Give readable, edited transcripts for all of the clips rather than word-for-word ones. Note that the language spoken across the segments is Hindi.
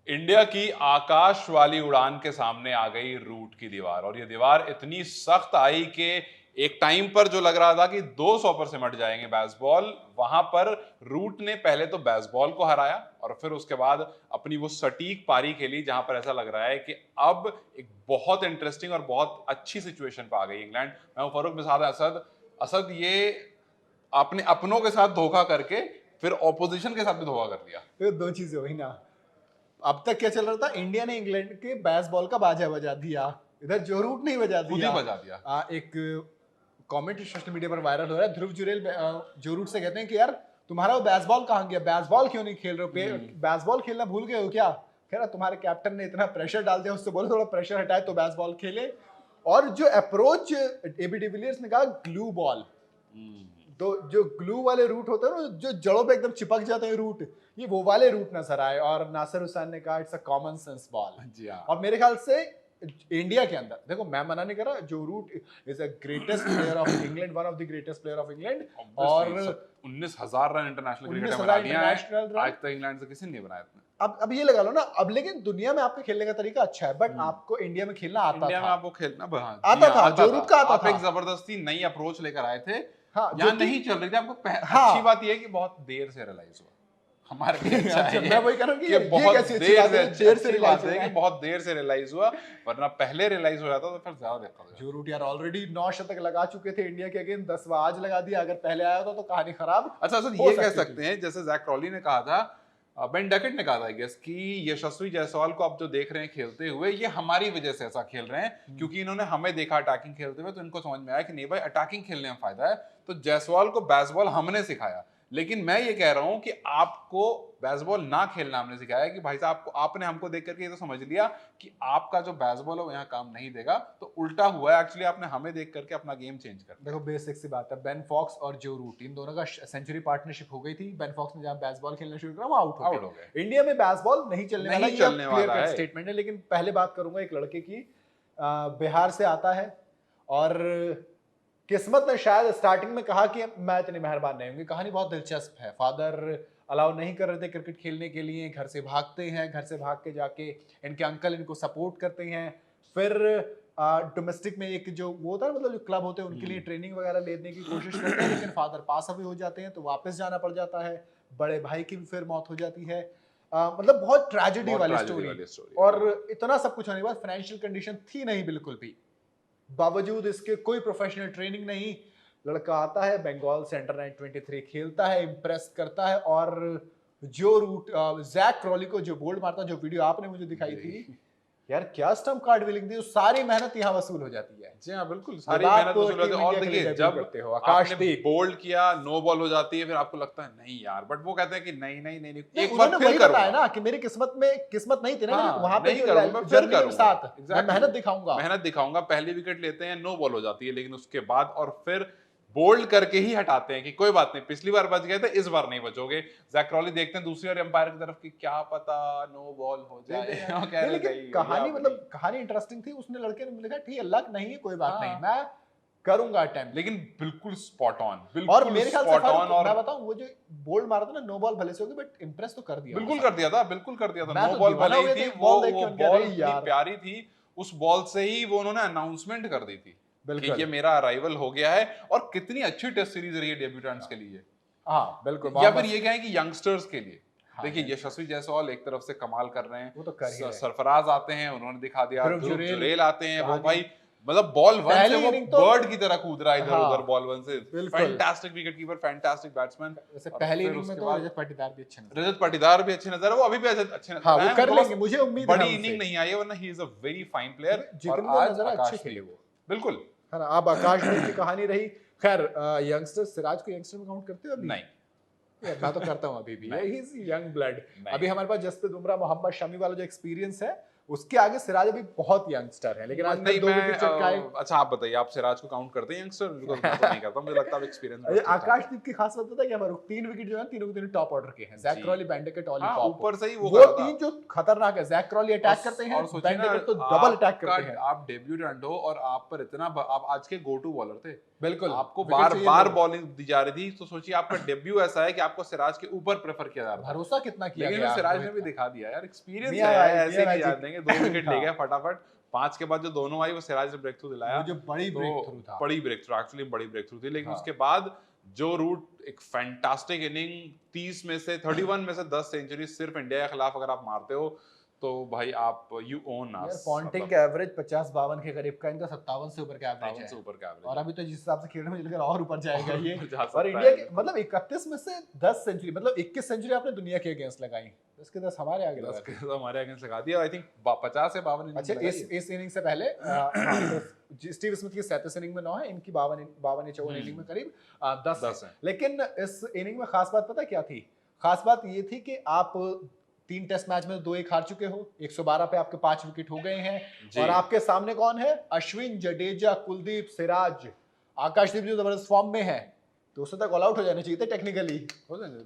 इंडिया की आकाश वाली उड़ान के सामने आ गई रूट की दीवार, और ये दीवार इतनी सख्त आई कि एक टाइम पर जो लग रहा था कि 200 पर सिमट जाएंगे बेसबॉल, वहां पर रूट ने पहले तो बेसबॉल को हराया और फिर उसके बाद अपनी वो सटीक पारी खेली जहां पर ऐसा लग रहा है कि अब एक बहुत इंटरेस्टिंग और बहुत अच्छी सिचुएशन पर आ गई इंग्लैंड। मैं हूं फरूख मिसाद असद। असद, ये अपने अपनों के साथ धोखा करके फिर ऑपोजिशन के साथ भी धोखा कर दिया। तो दो चीजें हुई ना। अब तक क्या चल रहा था, इंडिया ने इंग्लैंड के बेसबॉल का बाजा बजा दिया, इधर जो रूट नहीं बजा खुद ही दिया। बजा दिया। एक कमेंट सोशल मीडिया पर वायरल हो रहा है, ध्रुव जुरेल जो रूट से कहते हैं कि यार तुम्हारा वो बेसबॉल कहाँ गया, बेसबॉल क्यों नहीं खेल रहे हो, बेसबॉल खेलना भूल गए हो क्या। कह रहा तुम्हारे कैप्टन ने इतना प्रेशर डाल दिया, उससे बोलो थोड़ा प्रेशर हटाए तो बेसबॉल खेले। और जो अप्रोच एबी डिविलियर्स ने कहा ग्लू बॉल, तो जो ग्लू वाले रूट होते हैं ना, जो जड़ों पे एकदम चिपक जाते हैं रूट, ये वो वाले रूट नजर आए। और नासिर हुसैन ने कहा it's a common sense ball. जी हाँ। और मेरे ख्याल से इंडिया के अंदर देखो, मैं मना नहीं कर रहा, जो Root is a greatest player of England, one of the greatest player of England. और 19,000 रन इंटरनेशनल क्रिकेट में 19,000 बना दिया है। international run। आज तक इंग्लैंड से किसी ने नहीं बनाया इतना। अब ये लगा लो ना, अब लेकिन दुनिया में आपके खेलने का तरीका अच्छा है, बट आपको इंडिया में खेलना आता इंडिया में था। आपको खेलना आता था, जो रूट का आता आप था। एक जबरदस्ती नई अप्रोच लेकर आए थे, हाँ, यहाँ जो कि- नहीं चल रही थी आपको। हाँ। अच्छी बात ये है कि बहुत देर से रियलाइज हुआ हमारे लिए। अच्छा अच्छा, है मैं वही कह रहा हूँ कि ये ये बहुत कैसी अच्छी देर बात से है, देर से अच्छी realize बात हुआ है है। कि बहुत देर से रियलाइज हुआ, वरना पहले रियलाइज हो जाता तो फिर ज्यादा दिक्कत हो जाती। जो रूट यार ऑलरेडी 9 शतक लगा चुके थे इंडिया के अगेंस्ट, 10वां आज लगा दिया। अगर पहले आया होता तो कहानी खराब अच्छा सर, हो ये कह सकती सकते हैं जैसे जैक क्रॉली ने कहा था, बेन डकेट ने कहा था गेस कि यशस्वी जायसवाल को आप जो देख रहे हैं खेलते हुए, ये हमारी वजह से ऐसा खेल रहे हैं क्योंकि इन्होंने हमें देखा अटैकिंग खेलते हुए, तो इनको समझ में आया कि नहीं भाई, अटैकिंग खेलने में फायदा है, तो जायसवाल को बेसबॉल हमने सिखाया। लेकिन मैं ये कह रहा हूं कि आपको बेसबॉल ना खेलना हमने सिखाया कि भाई साहब, आपने हमको देख करके ये तो समझ लिया कि आपका जो बेसबॉल है वो यहाँ काम नहीं देगा, तो उल्टा हुआ है एक्चुअली, आपने हमें देख करके अपना गेम चेंज कर दिया। देखो बेसिक सी बात है, बेन फॉक्स और जो रूट, इन दोनों का सेंचुरी पार्टनरशिप हो गई थी। बेन फॉक्स ने जहां बेसबॉल खेलना शुरू किया वो आउट आउट हो हो गए। गए। इंडिया में बेसबॉल नहीं चलने नहीं वाला, ये चलने क्लियर वाला कट है। स्टेटमेंट है। लेकिन पहले बात करूंगा एक लड़के की, बिहार से आता है, और किस्मत ने शायद स्टार्टिंग में कहा कि मैं इतनी मेहरबान नहीं होंगी। कहानी बहुत दिलचस्प है। फादर अलाउ नहीं कर रहे थे क्रिकेट खेलने के लिए, घर से भागते हैं, घर से भाग के जाके इनके अंकल इनको सपोर्ट करते हैं। फिर डोमेस्टिक में एक जो वो होता है, मतलब जो क्लब होते हैं उनके लिए ट्रेनिंग वगैरह लेने की कोशिश करते हैं, लेकिन फादर पास अवे हो जाते हैं तो वापस जाना पड़ जाता है। बड़े भाई की भी फिर मौत हो जाती है। मतलब बहुत ट्रेजेडी वाली स्टोरी। और इतना सब कुछ होने के बाद फाइनेंशियल कंडीशन थी नहीं बिल्कुल भी, बावजूद इसके कोई प्रोफेशनल ट्रेनिंग नहीं। लड़का आता है बंगाल से, अंडर 923 खेलता है, इंप्रेस करता है। और जो रूट जैक क्रॉली को जो बोल्ड मारता है, जो वीडियो आपने मुझे दिखाई थी, यार क्या स्टंप कार्ड विलिंग थी, सारी मेहनत यहाँ वसूल हो जाती है। जी हाँ, बिल्कुल, सारी मेहनत वसूल होती है। और देखिए, जब आकाश आपने बोल्ड किया, नो बॉल हो जाती है, फिर आपको लगता है नहीं यार, बट वो कहते हैं कि नहीं नहीं नहीं, नहीं एक बार फिर बताया ना कि मेरी किस्मत में किस्मत नहीं थी ना, हाँ, वहां पे नहीं करूंगा, फिर करूंगा, मैं मेहनत दिखाऊंगा। मेहनत दिखाऊंगा। पहली विकेट लेते हैं, नो बॉल हो जाती है, लेकिन उसके बाद और फिर बोल्ड करके ही हटाते हैं कि कोई बात नहीं, पिछली बार बच गए थे, इस बार नहीं बचोगे। जैक क्रॉली देखते हैं दूसरी बार अंपायर की तरफ कि क्या पता नो बॉल हो जाए। लेकिन कहानी, मतलब कहानी इंटरेस्टिंग थी। उसने लड़के ने लिखा ठीक है, लक नहीं है, कोई बात नहीं, मैं करूंगा अटेम्प्ट। लेकिन बिल्कुल स्पॉट ऑन, और मेरे ख्याल से मैं बताऊं, वो जो बोल्ड मारा था ना, नो बॉल भले से होगी, बट इंप्रेस तो कर दिया। बिल्कुल कर दिया था, बिल्कुल कर दिया था। नो बॉल भले ही थी, वो बॉल इतनी प्यारी थी, उस बॉल से ही वो उन्होंने अनाउंसमेंट कर दी थी कि ये मेरा अराइवल हो गया है। और कितनी अच्छी टेस्ट सीरीज रही है डेब्यूटेंट्स के लिए। हाँ बिल्कुल। या फिर ये कहें कि यंगस्टर्स के लिए। देखिए, यशस्वी जायसवाल एक तरफ से कमाल कर रहे हैं, वो तो कर ही रहे हैं। सरफराज आते हैं, उन्होंने दिखा दिया, ध्रुव जुरेल आते हैं, वो हाँ, भाई मतलब बॉल वन से वो बर्ड की तरह कूद रहा है इधर उधर बॉल वन से। Fantastic wicket keeper, fantastic batsman. वैसे पहली इनिंग में तो रजत पाटीदार भी अच्छे नजर, रजत पाटीदार भी अच्छे नजर है, वो अभी भी अच्छे नजर वो कर लेंगे, मुझे उम्मीद है। बड़ी इनिंग नहीं आई है, वरना he is a very fine player. और आज अच्छे खेले वो, बिल्कुल है ना। अब आकाशदीप की कहानी रही। खैर, यंगस्टर सिराज को यंगस्टर में काउंट करते हो अभी? नहीं, मैं तो करता हूं अभी भी। He is young blood. अभी हमारे पास जसप्रीत बुमराह, मोहम्मद शमी वाला जो एक्सपीरियंस है उसके आगे सिराज अभी बहुत यंगस्टर है, लेकिन आज नहीं, 2 विकेट चटकाए। अच्छा आप बताइए, आप सिराज को काउंट करते हैं यंगस्टर? बिकॉज़ मैं तो नहीं करता, मुझे लगता है एक्सपीरियंस आकाशदीप की खास बात पता है क्या फारूक, 3 विकेट जो है तीनों के तीनों टॉप ऑर्डर के हैं, जैक जी। क्रॉली, बेंडिकट, ऑली हाँ, पॉप। ऊपर से ही वो वो कर रहा था। 3 जो खतरनाक है, जैक क्रॉली अटैक करते हैं, और सोचिए ना, बेंडिकट तो डबल अटैक करते हैं। आप डेब्यूटेंट हो और आप पर इतना आप आज के गो टू बॉलर थे, बिल्कुल, आपको विकेट बार चाहिए बार तो। बॉलिंग दी जा रही थी, तो सोचिए आपका डेब्यू ऐसा है कि आपको सिराज के ऊपर प्रेफर किया जा रहा था। भरोसा कितना किया लेकिन गया फिर सिराज ने रोहित भी का। दिखा दिया यार, एक्सपीरियंस मियां है, भाई, ऐसे मियां नहीं भाई याद देंगे। 2 विकेट ले हाँ। गया फटाफट, 5 के बाद जो दोनों आई वो सिराज ने ब्रेक थ्रू दिलाया। वो जो बड़ी तो ब्रेक थ्रू था। बड़ी ब्रेक थ्रू, एक्चुअली बड़ी ब्रेक थ्रू थी। लेकिन हाँ। उसके बाद जो रूट एक फैंटास्टिक इनिंग, 30 में से 31 में से 10 सेंचुरी सिर्फ इंडिया के खिलाफ अगर आप मारते हो तो भाई आप यू ओन यार अस। पॉन्टिंग का एवरेज 50-52 के करीब का, इनका 57 से ऊपर का एवरेज से है। ऊपर का और अभी तो जिस हिसाब से खेल रहे हैं मुझे लग रहा है और ऊपर जाएगा ये। ऊपर जा सकता और है, इंडिया के बिल्कुल। मतलब 31 में से 10 सेंचुरी, मतलब 21 सेंचुरी आपने दुनिया के अगेंस्ट लगाई, 10 के 10 हमारे आगे 10 लगा के दी। तो हमारे अगेंस्ट लगा दिया। आई थिंक 50 से 52 अच्छा, इस इनिंग से पहले स्टीव स्मिथ की 37 इनिंग में 9 है, इनकी 52 या 54 इनिंग में करीब 10 है। लेकिन इस इनिंग में खास बात पता क्या थी? खास बात ये थी कि आप 3 टेस्ट मैच में 2-1 हार चुके हो, 112 पे आपके 5 विकेट हो गए हैं, और आपके सामने कौन है? अश्विन, जडेजा, कुलदीप, सिराज, आकाशदीप जो जबरदस्त फॉर्म में है, तो उससे तक ऑल आउट हो जाने चाहिए थे टेक्निकली।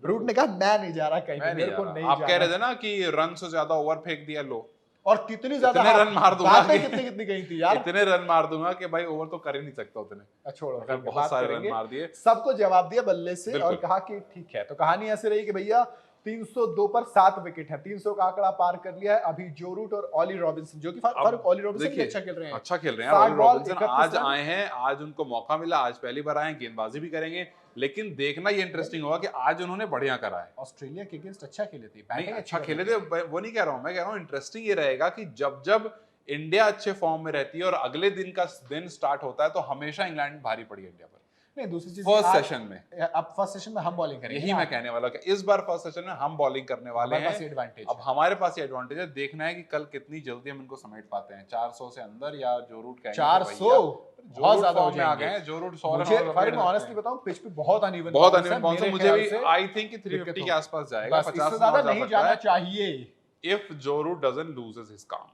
रूट ने कहा मैं नहीं जा रहा कहीं पे, मेरे को नहीं आप जाना। कह रहे थे ना कि रन से ज्यादा ओवर फेंक दिया, लो और कितनी ज्यादा इतने रन मार दूंगा बातें कि- कितनी कितनी गई थी यार। इतने रन मार दूंगा कि भाई ओवर तो कर ही नहीं सकता उतने। छोड़ो, अगर ठीक है, बहुत बात सारे रन करेंगे। मार दिए। सबको जवाब दिया बल्ले से और बिल्कुल। कहा कि ठीक है। तो कहानी ऐसे रही कि भैया 302 पर 7 विकेट है, 300 का आंकड़ा पार कर लिया है अभी जो रूट और ऑली रॉबिन्सन, जो कि फारूक ऑली रॉबिन्सन भी देखिए, अच्छा खेल रहे हैं। अच्छा खेल रहे हैं 60 ऑली बॉल, रॉबिन्सन, 31 आज रन। आए हैं, आज उनको मौका मिला, आज पहली बार आए हैं, गेंदबाजी भी करेंगे। लेकिन देखना ये इंटरेस्टिंग होगा कि आज उन्होंने बढ़िया करा है। ऑस्ट्रेलिया के अगेंस्ट अच्छा खेले थे, नहीं, बैटिंग अच्छा अच्छी खेले करी थे, वो नहीं कह रहा हूँ मैं, कह रहा हूँ इंटरेस्टिंग ये रहेगा कि जब जब इंडिया अच्छे फॉर्म में रहती है और अगले दिन का दिन स्टार्ट होता है तो हमेशा इंग्लैंड भारी पड़ी है इंडिया पर। नहीं, दूसरी चीज फर्स्ट आज- सेशन में, अब फर्स्ट सेशन में हम बॉलिंग करेंगे, यही मैं कहने वाला कि इस बार फर्स्ट सेशन में हम बॉलिंग करने वाले हमारे पास हैं। एडवांटेज अब हमारे पास ये एडवांटेज है, देखना है कि कल कितनी जल्दी हम इनको समेट पाते हैं। 400 से अंदर या जो रूट कहेंगे 400 जो बहुत रूट ज्यादा हो फॉर्म में आ जाएंगे। गए हैं, जो रूट 100 मुझे रन फारूक मैं ऑनेस्टली बताऊं, पिच पे बहुत अनइवन बहुत बाउंस है, अनइवन बाउंस है। मेरे मुझे ख्याल भी से आई थिंक कि 350 के आसपास जाएगा, बस 50 इससे ज्यादा जा नहीं सकता जाना है चाहिए। इफ जो root doesn't loses his calm.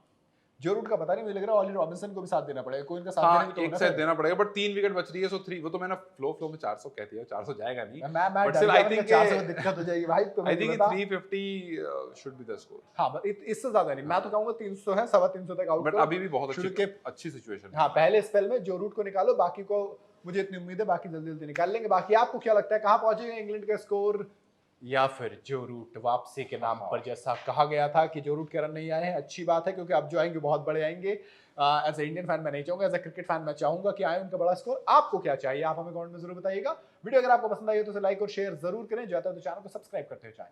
जो रूट का पता नहीं, मुझे लग रहा है ऑली रॉबिन्सन को भी साथ देना पड़ेगा, कोई इनका साथ हाँ, देना भी तो एक होना सेट है। देना पड़ेगा, बट 3 विकेट बच रही है, सो 3 वो तो मैंने फ्लो में 400 कह दिया, 400 जाएगा नहीं। मैं But डर still, गया, I मैंने think कहा 400 कि- में दिक्कत हो जाएगी भाई, तुम्हें आई थिंक बता। 350 शुड बी द स्कोर। हाँ, इससे ज्यादा नहीं, मैं तो कहूंगा 300 है, 350 तक आउट। बट अभी भी बहुत शुरू अच्छी के अच्छी सिचुएशन। हाँ, पहले स्पेल में जो रूट को निकालो, बाकी को मुझे इतनी उम्मीद है बाकी जल्दी जल्दी निकाल लेंगे। बाकी आपको क्या लगता है कहाँ पहुंचेगा इंग्लैंड का स्कोर, या फिर जो रूट वापसी के नाम पर जैसा कहा गया था कि जो रूट के रन नहीं आए हैं, अच्छी बात है क्योंकि अब जो आएंगे बहुत बड़े आएंगे। एज ए इंडियन फैन मैं नहीं चाहूंगा, एज ए क्रिकेट फैन मैं चाहूंगा कि आए उनका बड़ा स्कोर। आपको क्या चाहिए, आप हमें कमेंट में जरूर बताइएगा। वीडियो अगर आपको पसंद आई हो तो उसे लाइक और शेयर जरूर करें, जो आता है तो चैनल को सब्सक्राइब करते हुए जाएं।